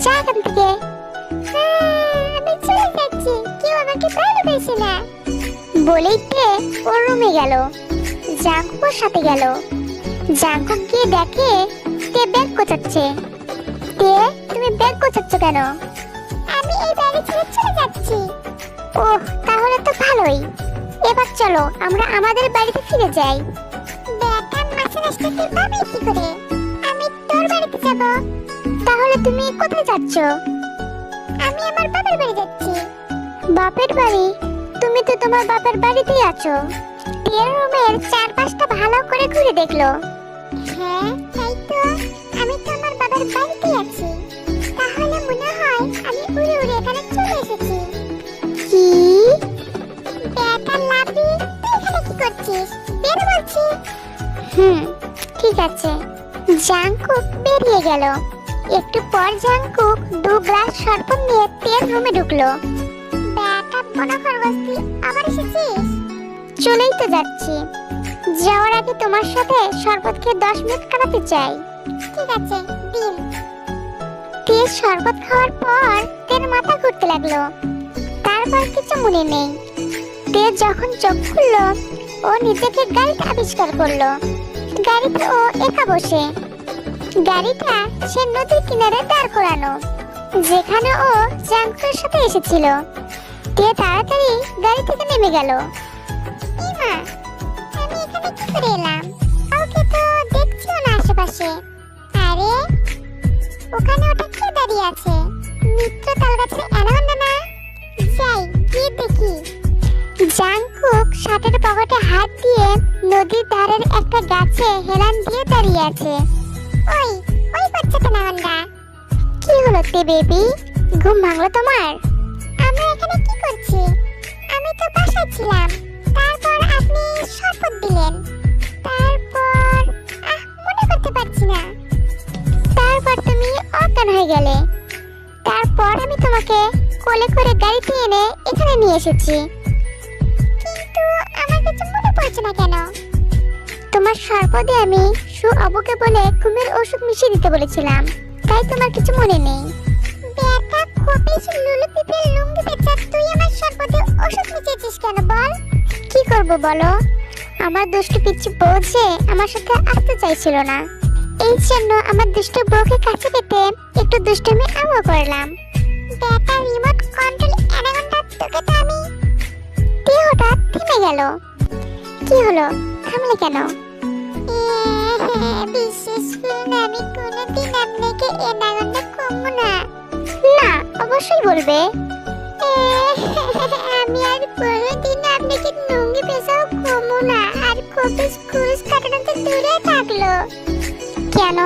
যা এখান থেকে। আমি চলে যাচ্ছি, কেউ আমাকে ভালোবাসে না বলেই তে ওর রুমে গেল। জাঙ্কুকের সাথে গেল। জাঙ্কুক গিয়ে দেখে তে ব্যাগ গোছাচ্ছে। তে, তুমি ব্যাগ গোছাচ্ছ কেন? আমি এই বাড়ি ছেড়ে চলে যাচ্ছি। ওহ, তাহলে তো ভালোই। এবার চলো আমরা আমাদের বাড়িতে ফিরে যাই। ব্যাগটা মাছের রাস্তাতে পাবে কি করে? আমি তোর বাড়িতে যাব। তাহলে তুমি কোথায় যাচ্ছ? আমি আমার বাপের বাড়ি যাচ্ছি। বাপের বাড়ি? তুমি তো তোমার বাপের বাড়িতেই আছো। টের রুমের চারপাশটা ভালো করে ঘুরে দেখলো। হ্যাঁ, তাই তো। আমি তো আমার বাবার বাড়িতেই আছি। তাহলে মনে হয় আমি উড়ে উড়ে এখানে চলে এসেছি। কি? বেটা লাভি, তুই এখানে কি করছিস? বের বলছি। ঠিক আছে। জাঙ্কুক বেরিয়ে গেল। একটু পর জাঙ্কুক 2 গ্লাস শরবত নিয়ে তের রুমে ঢুকলো। বেটা বড় খরগোশটি, আবার এসেছিস? চলেই তো যাচ্ছি। যাওয়ার আগে তোমার সাথে শরবত খেয়ে 10 মিনিট কাটাতে চাই। ঠিক আছে, দিন। তের শরবত খাওয়ার পর তের মাথা ঘুরতে লাগলো। তারপর কিছু মনে নেই। তে যখন চোখ খুললো, ও নিজেকে গাড়িতে আবিষ্কার করলো। গাড়িতে ও একা বসে। গাড়িটা সে নদীর কিনারে দাঁড় করানো, যেখানে ও জাঙ্কুকের সাথে এসেছিল। তে তাড়াতাড়ি গাড়ি থেকে নেমে গেল। ইমা, আমি এখানে কি করে এলাম? কাউকে তো দেখছিও না আশেপাশে। আরে, ওখানে ওটা কে দাঁড়িয়ে আছে? মিত্র তালগাছের অ্যানাকোন্ডা না? যাই গিয়ে দেখি। জাঙ্কুক শার্টের পকেটে হাত দিয়ে নদীর ধারের একটা গাছে হেলান দিয়ে দাঁড়িয়ে আছে। ওই ওই বাচ্চাটা অ্যানাকোন্ডা। কি হলো তে বেবি, ঘুম ভাঙলো তোমার? আমরা এখানে কি করছি? আমি তো বাসায় ছিলাম। তারপর আপনি শরবত দিলেন। তারপর মনে করতে পারছি না। তারপর তুমি অজ্ঞান হয়ে গেলে। তারপর আমি তোমাকে কোলে করে গাড়িতে এনে এখানে নিয়ে এসেছি। কিন্তু আমার কিছু মনে পড়ছে না কেন? তোমার শরবতে আমি আবুকে বলে ঘুমের ওষুধ মিশিয়ে দিতে বলেছিলাম, তাই তোমার কিছু মনে নেই। বেটা খোপিস লুলু পিপের লুঙ্গি বেচা, তুই আমার শরবতে ওষুধ মিশিয়েছিস কেন বল? কি করব বলো? আমার দুষ্টু পিচ্চি বউ যে আমার সাথে আসতে চাইছিল না, এই জন্য আমার দুষ্টু বউকে কাছে পেতে একটু দুষ্টুমি আমিও করলাম। বেটা রিমোট কন্ট্রোল অ্যানাকোন্ডা, তোকে তো আমি। তে হঠাৎ থেমে গেল। কি হলো, থামলে কেন? বিশ্বাস করুন, আমি কোনোদিন আপনাকে অ্যানাকোন্ডা কমবো না। না, অবশ্যই বলবে। আমি আর কোনোদিন আপনাকে লুঙ্গি পেশাও কমবো না। আর খোপিস কুরুস কাটানোতে দূরে থাকলো। কেন,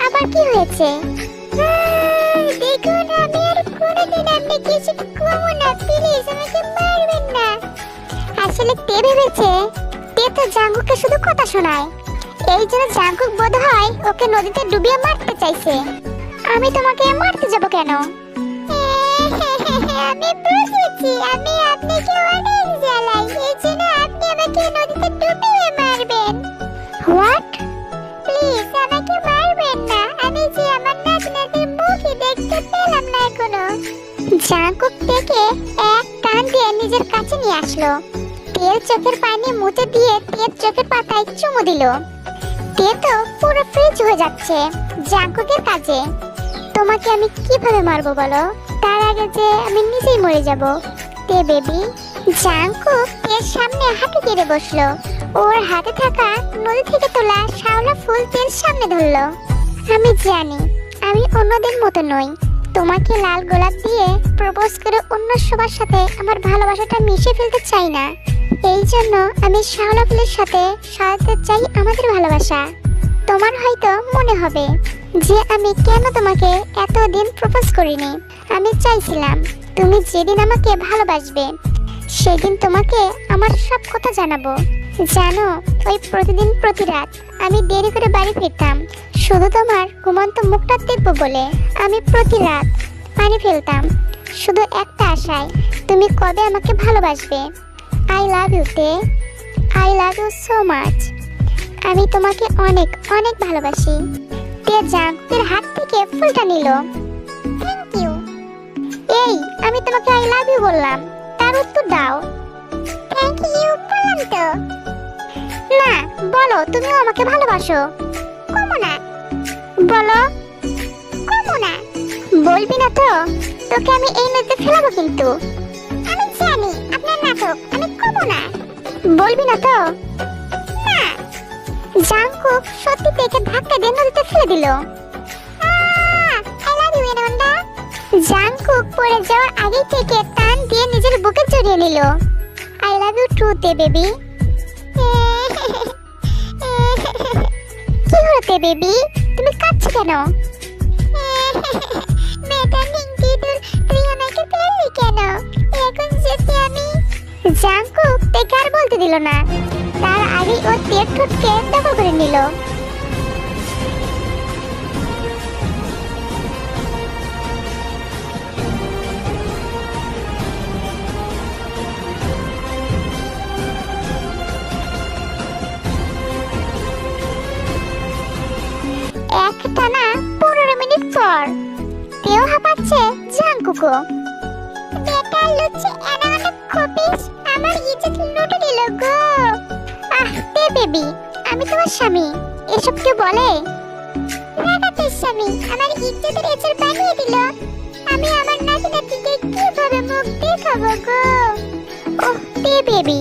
আবার কি হয়েছে? দেখুন, আমি আর কোনোদিন আপনাকে এসব কমবো না। প্লিজ আমাকে মারবেন না। আসলে তে ভেবেছে তে তো জাঙ্কুককে শুধু কথা শোনায়, এই জন্য জাঙ্কুক বোধহয় ওকে নদীতে ডুবিয়ে মারতে চাইছে। আমি তোমাকে মারতে যাব কেন? আমি বুঝেছি, আমি আপনাকে অনেক জ্বালাই, এই জন্য আপনি আমাকে নদীতে ডুবিয়ে মারবেন। হোয়াট? প্লিজ আমাকে মারবেন না। আমি যে আমার নাতনির মুখই দেখতে পেলাম না এখনো। জাঙ্কুক থেকে এক টান দিয়ে নিজের কাছে নিয়ে আসলো। তের চোখের পানি মুছে দিয়ে তের চোখের পাতায় চুমু দিল। তে তো পুরো ফ্রিজ হয়ে যাচ্ছে জাঙ্কুকের কাছে। তোমাকে আমি কিভাবে মারবো বলো? তার আগে যে আমি নিজেই মরে যাব। তে বেবি। জাঙ্কুক তের সামনে হাঁটু কেড়ে বসলো। ওর হাতে থাকা নদী থেকে তোলা শাওলা ফুল তের সামনে ধরলো। আমি জানি আমি অন্যদের মতো নই। তোমাকে লাল গোলাপ দিয়ে প্রপোজ করে অন্য সবার সাথে আমার ভালোবাসাটা মিশে ফেলতে চাই না। এই জন্য আমি শাওলা ফুলের সাথে সাজাতে চাই আমাদের ভালোবাসা। তোমার হয়তো মনে হবে যে আমি কেন তোমাকে এতদিন প্রপোজ করিনি। আমি চাইছিলাম তুমি যেদিন আমাকে ভালোবাসবে সেদিন তোমাকে আমার সব কথা জানাবো। জানো, ওই প্রতিদিন প্রতি রাত আমি দেরি করে বাড়ি ফিরতাম শুধু তোমার ঘুমন্ত মুখটা দেখবো বলে। আমি প্রতি রাত পানি ফেলতাম শুধু একটা আশায়, তুমি কবে আমাকে ভালোবাসবে। আই লাভ ইউ তে, I love you so much. আমি তোমাকে অনেক অনেক ভালোবাসি। তে জাঙ্কুকের হাত থেকে ফুলটা নিল। এই, আমি তোমাকে আই লাভ ইউ বললাম, তার উত্তর দাও। থ্যাংক ইউ বললাম তো। না, বলো তুমিও আমাকে ভালোবাসো। কমো না। বলো। কমো না। বলবি না তো? তোকে আমি এই নদীতে ফেলাবো কিন্তু। আমি জানি আপনার নাটক, আমি কমো না। বলবি না তো? না। জাংকুক সত্যি থেকে ধাক্কা দিয়ে নদীতে ফেলে দিল। I love you Ananda. Jungkook পড়ে যাওয়ার আগে থেকে টান দিয়ে নিজের বুকে জড়িয়ে নিল। আই লাভ ইউ টু তে বেবি। কি হলো বেবি, তুমি কাঁদছো কেন? ম্যাডাম দিদুর, তুই আমাকে ফেললি কেন? এখন যেতে আমি। জাংকুক তাকে আর বলতে দিল না, তার আগেই ওর পেট ঠোঁটকে দখল করে নিল। একটানা 15 মিনিট পর তেও হাঁপাচ্ছে, জাংকুকও। বেটা লুচি এনাটা খপিস, আমার ইজ্জত লুটে দিল গো। তে বেবি, আমি তোমার স্বামী, এসব কেউ বলে? রাগাতের স্বামী আমার ইজ্জতের এচের বানিয়ে দিল। আমি আমার নাতি নাতিকে কিভাবে মুখ দেখাবো গো? ওহ তে বেবি,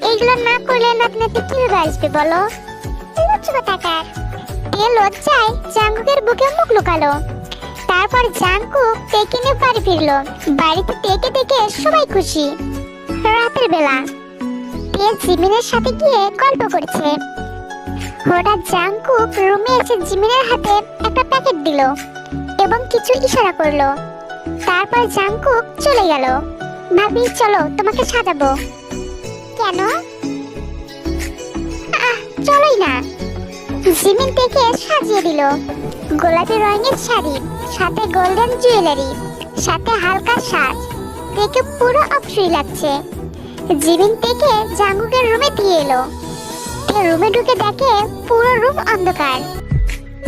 এইগুলো না করলে নাতি নাতি কিভাবে আসবে বলো? লুচি কোথাকার। তে লজ্জায় জাংকুকের বুকে মুখ লুকালো। তারপর জাংকুক তেকে নিয়ে বাড়ি ফিরলো। বাড়িতে তেকে দেখে সবাই খুশি। রাতের বেলা তে জিমিনের সাথে গিয়ে গল্প করছে। হঠাৎ জাংকুক রুমে এসে জিমিনের হাতে একটা প্যাকেট দিল এবং কিছু ইশারা করলো। তারপর জাংকুক চলে গেল। ভাবি চলো তোমাকে সাজাবো। কেন? চলোই না। জিমিন থেকে সাজিয়ে দিল। গোলাপি রঙের শাড়ি, সাথে গোল্ডেন জুয়েলারি, সাথে হালকা সাজ, দেখে পুরো অপসই লাগছে। জিমিন থেকে জাংকুকের রুমে দিয়ে এলো। রুমে ঢুকে দেখে পুরো রুম অন্ধকার।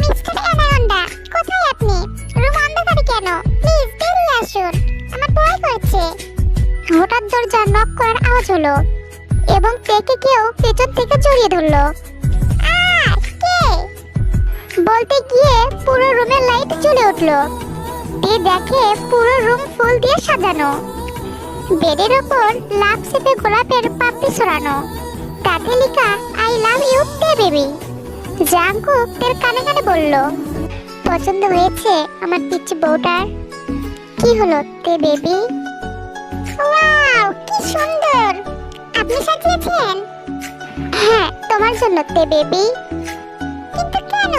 মিস্টার অ্যানাকোন্ডা, কোথায় আপনি? রুম অন্ধকারে কেন? প্লিজ বেরিয়ে আসুন, আমার ভয় করছে। হঠাৎ দরজা নক করার আওয়াজ হলো এবং তেকে কেউ পেছন থেকে জড়িয়ে ধরলো। বলতে গিয়ে পুরো রুমের লাইট জ্বলে উঠলো। তে দেখে পুরো রুম ফুল দিয়ে সাজানো। বেডের ওপর লাভ শেপে গোলাপের পাপড়ি ছড়ানো, তাতে লেখা আই লাভ ইউ তে বেবি। জাংকুক তের কানে কানে বলল, পছন্দ হয়েছে আমার পিচ্চি বউটার? কি হলো তে বেবি? ওয়াও কি সুন্দর, আপনি সাজিয়েছেন? হ্যাঁ তোমার জন্য তে বেবি। কিন্তু কেন?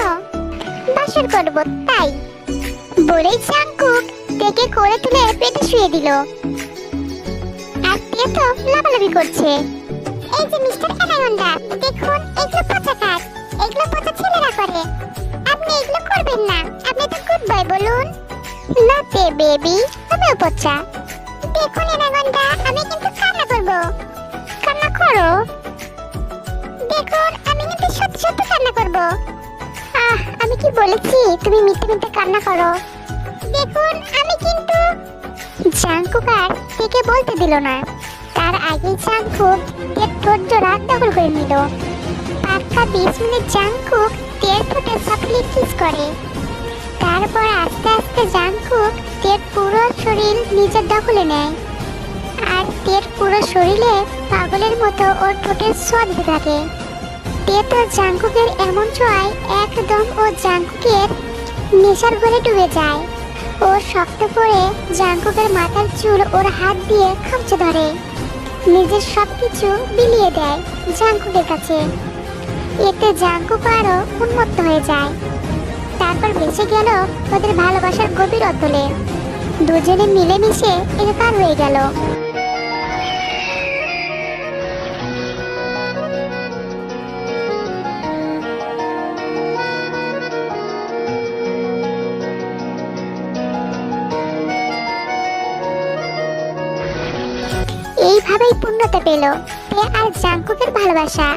বাসর করব তাই। বলেই জাংকুক তেকে করে তুলে পেটে শুয়ে দিল। আর তে তো লাফালাফি করছে। এই যে মিস্টার অ্যানাকোন্ডা, দেখুন এগুলো পচা কাজ, এগুলো পচা ছেলেরা করে, আপনি এগুলো করবেন না। আপনি তো গুড বয় বলুন। না তে বেবি, তুমিও পচা। দেখুন অ্যানাকোন্ডা, আমি কিন্তু কান্না করব। কান্না করো? দেখুন আমি কিন্তু সত্যি সত্যি কান্না করব। আমি কি বলেছি তুমি মিথ্যে মিথ্যে কান্না করো? দেখুন আমি কিন্তু। জাংকুক আর তেকে বলতে দিল না, তার আগেই জাংকুক তের ঠোঁট জোড়া দখল করে নিল। পাক্কা 20 মিনিট জাংকুক তের ঠোঁটে সাফলি কিস করে। তারপর আস্তে আস্তে জাংকুক তের পুরো শরীর নিজের দখলে নেয়। আর তের পুরো শরীরে পাগলের মতো ওর ঠোঁটের ছোঁয়া দিতে থাকে। তে তো জাংকুকের এমন ছোঁয়ায় একদম ও জাংকুকের নেশার ঘরে ডুবে যায়। ও শক্ত করে জাংকুকের মাথার চুল ওর হাত দিয়ে খামচে ধরে, নিজের সবকিছু বিলিয়ে দেয় জাংকুকের কাছে। এতে জাংকুক আরো উন্মত্ত হয়ে যায়। তারপর ভেসে গেল ওদের ভালোবাসার গভীর অতলে। দুজনে মিলেমিশে একাকার হয়ে গেল। এইভাবেই পূর্ণতা পেল তে আর জাংকুকের ভালোবাসা।